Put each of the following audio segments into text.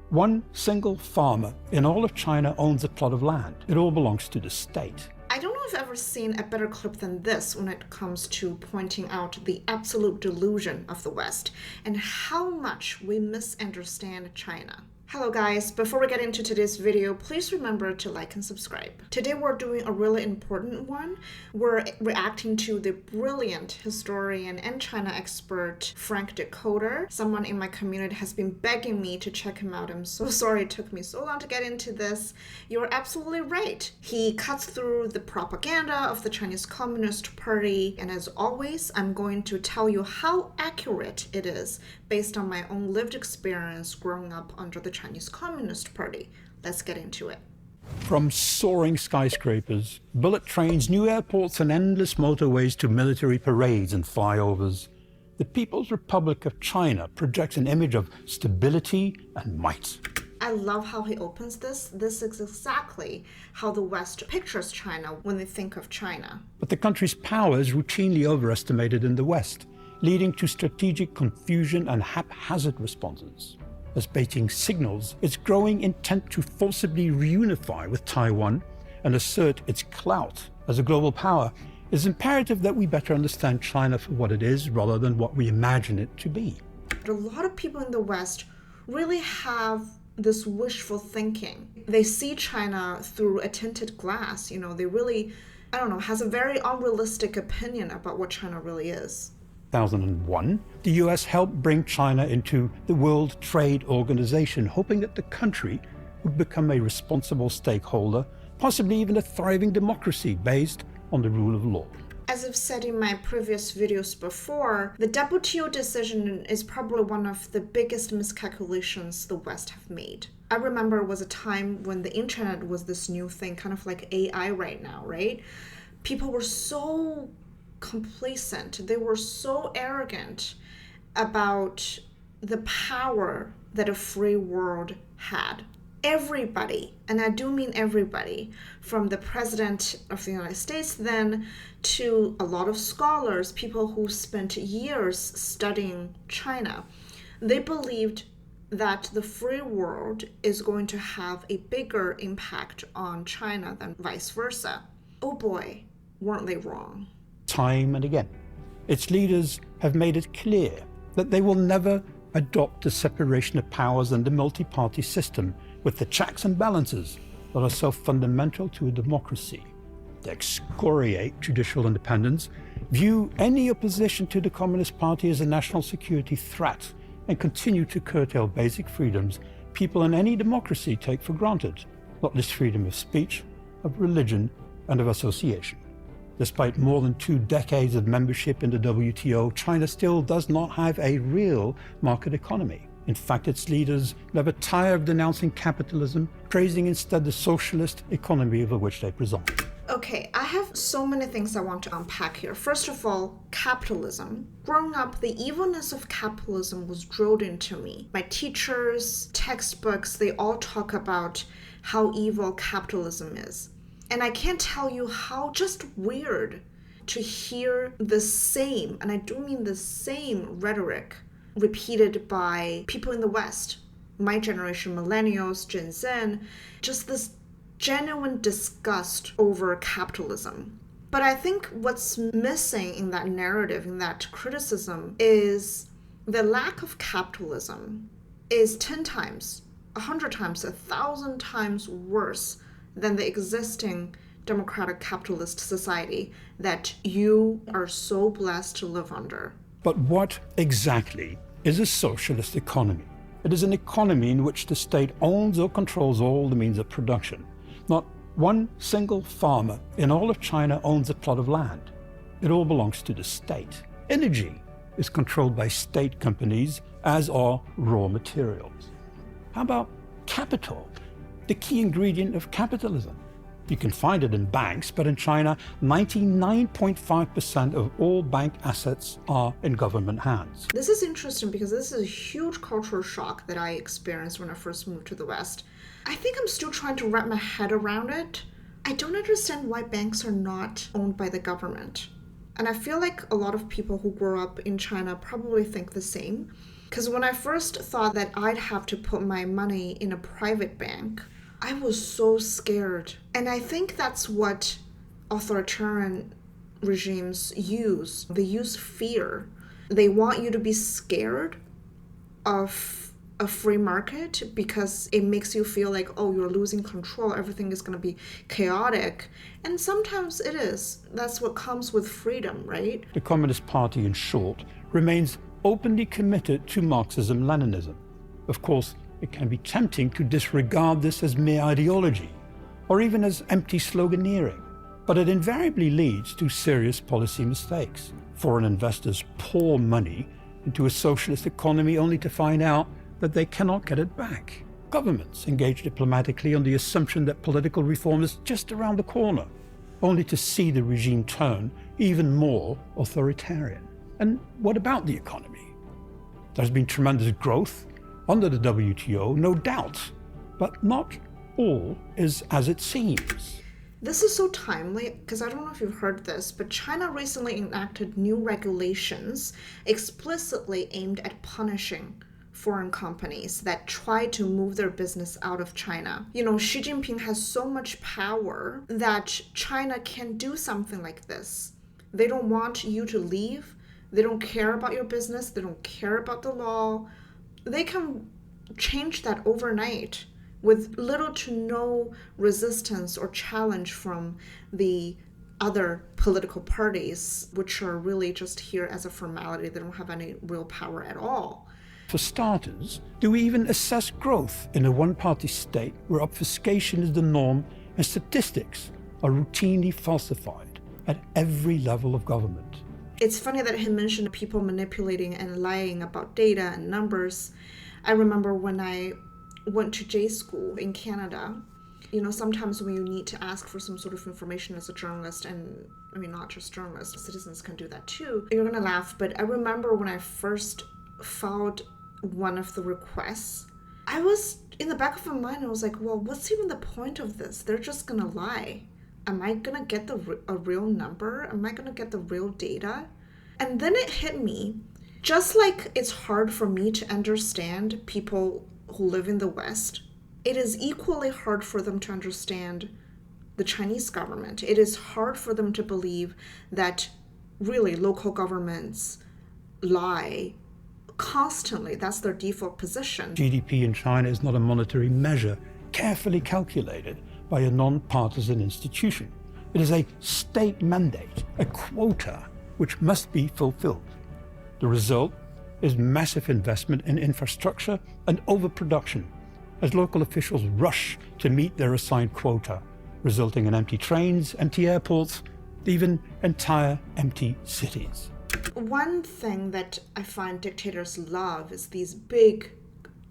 one single farmer in all of China owns a plot of land. It all belongs to the state. I don't know if I've ever seen a better clip than this when it comes to pointing out the absolute delusion of the West and how much we misunderstand China. Hello guys, before we get into today's video, please remember to like and subscribe. Today we're doing a really important one. We're reacting to the brilliant historian and China expert Frank Dikötter. Someone in my community has been begging me to check him out. I'm so sorry it took me so long to get into this. You're absolutely right. He cuts through the propaganda of the Chinese Communist Party, and as always, I'm going to tell you how accurate it is based on my own lived experience growing up under the Chinese Communist Party. Let's get into it. From soaring skyscrapers, bullet trains, new airports, and endless motorways to military parades and flyovers, the People's Republic of China projects an image of stability and might. I love how he opens this. This is exactly how the West pictures China when they think of China. But the country's power is routinely overestimated in the West, leading to strategic confusion and haphazard responses. As Beijing signals its growing intent to forcibly reunify with Taiwan and assert its clout as a global power, it is imperative that we better understand China for what it is rather than what we imagine it to be. A lot of people in the West really have this wishful thinking. They see China through a tinted glass. They really, has a very unrealistic opinion about what China really is. 2001, the US helped bring China into the World Trade Organization, hoping that the country would become a responsible stakeholder, possibly even a thriving democracy based on the rule of law. As I've said in my previous videos before, the WTO decision is probably one of the biggest miscalculations the West have made. I remember it was a time when the internet was this new thing, kind of like AI right now, right? People were so complacent. They were so arrogant about the power that a free world had. Everybody, and I do mean everybody, from the president of the United States then to a lot of scholars, people who spent years studying China, they believed that the free world is going to have a bigger impact on China than vice versa. Oh boy, weren't they wrong? Time and again, its leaders have made it clear that they will never adopt the separation of powers and the multi-party system with the checks and balances that are so fundamental to a democracy. They excoriate judicial independence, view any opposition to the Communist Party as a national security threat, and continue to curtail basic freedoms people in any democracy take for granted, not least freedom of speech, of religion, and of association. Despite more than 2 decades of membership in the WTO, China still does not have a real market economy. In fact, its leaders never tire of denouncing capitalism, praising instead the socialist economy over which they preside. Okay, I have so many things I want to unpack here. First of all, capitalism. Growing up, the evilness of capitalism was drilled into me. My teachers, textbooks, they all talk about how evil capitalism is. And I can't tell you how just weird to hear the same, and I do mean the same rhetoric repeated by people in the West, my generation, millennials, Gen Z, just this genuine disgust over capitalism. But I think what's missing in that narrative, in that criticism, is the lack of capitalism is 10 times, 100 times, 1,000 times worse than the existing democratic capitalist society that you are so blessed to live under. But what exactly is a socialist economy? It is an economy in which the state owns or controls all the means of production. Not one single farmer in all of China owns a plot of land. It all belongs to the state. Energy is controlled by state companies, as are raw materials. How about capital? The key ingredient of capitalism. You can find it in banks, but in China, 99.5% of all bank assets are in government hands. This is interesting because this is a huge cultural shock that I experienced when I first moved to the West. I think I'm still trying to wrap my head around it. I don't understand why banks are not owned by the government. And I feel like a lot of people who grow up in China probably think the same. Because when I first thought that I'd have to put my money in a private bank, I was so scared. And I think that's what authoritarian regimes use. They use fear. They want you to be scared of a free market because it makes you feel like, oh, you're losing control, everything is going to be chaotic. And sometimes it is. That's what comes with freedom, right? The Communist Party, in short, remains openly committed to Marxism-Leninism. Of course, it can be tempting to disregard this as mere ideology, or even as empty sloganeering, but it invariably leads to serious policy mistakes. Foreign investors pour money into a socialist economy only to find out that they cannot get it back. Governments engage diplomatically on the assumption that political reform is just around the corner, only to see the regime turn even more authoritarian. And what about the economy? There's been tremendous growth under the WTO, no doubt, but not all is as it seems. This is so timely because I don't know if you've heard this, but China recently enacted new regulations explicitly aimed at punishing foreign companies that try to move their business out of China. You know, Xi Jinping has so much power that China can do something like this. They don't want you to leave. They don't care about your business. They don't care about the law. They can change that overnight with little to no resistance or challenge from the other political parties, which are really just here as a formality. They don't have any real power at all. For starters, do we even assess growth in a one-party state where obfuscation is the norm and statistics are routinely falsified at every level of government? It's funny that he mentioned people manipulating and lying about data and numbers. I remember when I went to J school in Canada, you know, sometimes when you need to ask for some sort of information as a journalist, and I mean, not just journalists, citizens can do that too. You're gonna laugh, but I remember when I first filed one of the requests, I was in the back of my mind, I was like, well, what's even the point of this? They're just gonna lie. Am I gonna get a real number? Am I gonna get the real data? And then it hit me, just like it's hard for me to understand people who live in the West, it is equally hard for them to understand the Chinese government. It is hard for them to believe that really local governments lie constantly. That's their default position. GDP in China is not a monetary measure carefully calculated by a non-partisan institution. It is a state mandate, a quota, which must be fulfilled. The result is massive investment in infrastructure and overproduction as local officials rush to meet their assigned quota, resulting in empty trains, empty airports, even entire empty cities. One thing that I find dictators love is these big,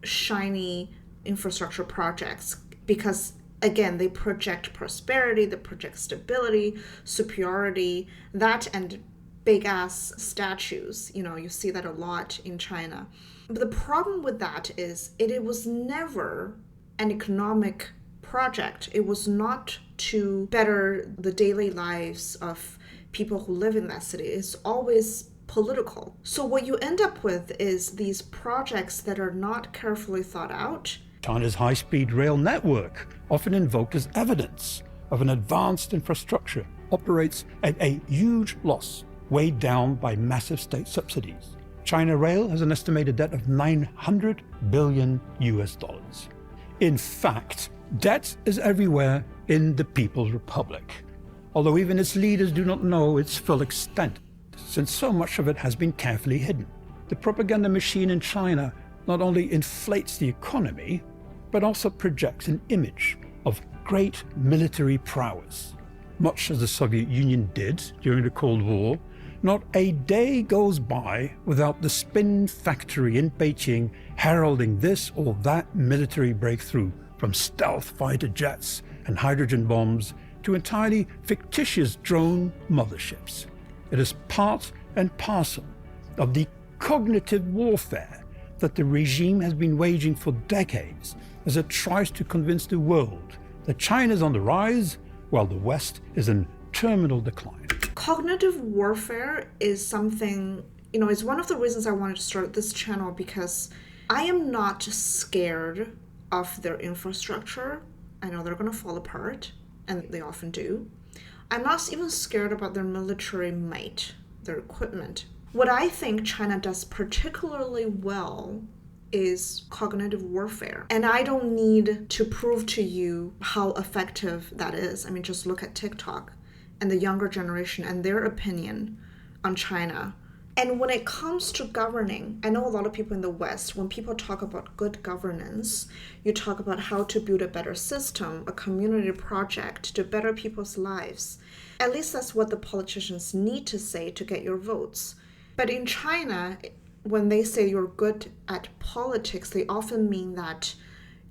shiny infrastructure projects because, again, they project prosperity, they project stability, superiority, that and big-ass statues. You know, you see that a lot in China. But the problem with that is it was never an economic project. It was not to better the daily lives of people who live in that city. It's always political. So what you end up with is these projects that are not carefully thought out. China's high-speed rail network, often invoked as evidence of an advanced infrastructure, operates at a huge loss, weighed down by massive state subsidies. China Rail has an estimated debt of $900 billion. In fact, debt is everywhere in the People's Republic, although even its leaders do not know its full extent, since so much of it has been carefully hidden. The propaganda machine in China not only inflates the economy, but also projects an image of great military prowess. Much as the Soviet Union did during the Cold War, not a day goes by without the spin factory in Beijing heralding this or that military breakthrough, from stealth fighter jets and hydrogen bombs to entirely fictitious drone motherships. It is part and parcel of the cognitive warfare that the regime has been waging for decades as it tries to convince the world that China is on the rise while the West is in terminal decline. Cognitive warfare is something It's one of the reasons I wanted to start this channel, because I am not scared of their infrastructure. I know they're going to fall apart, and they often do. I'm not even scared about their military might, their equipment. What I think China does particularly well is cognitive warfare. And I don't need to prove to you how effective that is. I mean, just look at TikTok and the younger generation and their opinion on China. And when it comes to governing, I know a lot of people in the West, when people talk about good governance, you talk about how to build a better system, a community project to better people's lives. At least that's what the politicians need to say to get your votes. But in China, when they say you're good at politics, they often mean that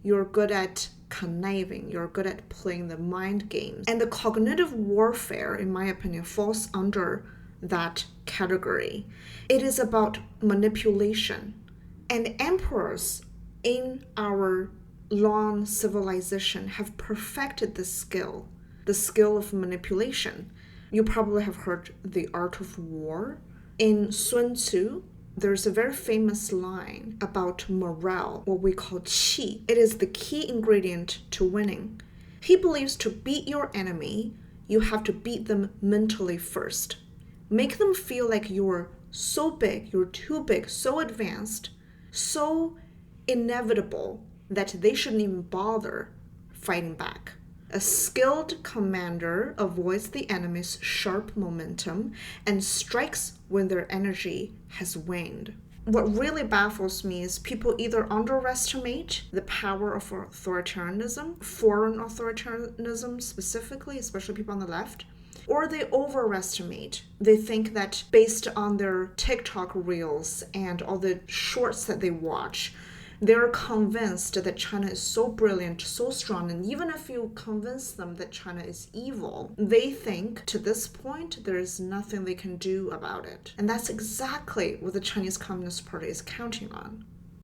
you're good at conniving, you're good at playing the mind games. And the cognitive warfare, in my opinion, falls under that category. It is about manipulation. And emperors in our long civilization have perfected the skill of manipulation. You probably have heard the art of war. In Sun Tzu, there's a very famous line about morale, what we call qi. It is the key ingredient to winning. He believes to beat your enemy, you have to beat them mentally first. Make them feel like you're so big, you're too big, so advanced, so inevitable that they shouldn't even bother fighting back. A skilled commander avoids the enemy's sharp momentum and strikes when their energy has waned. What really baffles me is people either underestimate the power of authoritarianism, foreign authoritarianism specifically, especially people on the left, or they overestimate. They think that based on their TikTok reels and all the shorts that they watch, they're convinced that China is so brilliant, so strong, and even if you convince them that China is evil, they think to this point there is nothing they can do about it. And that's exactly what the Chinese Communist Party is counting on.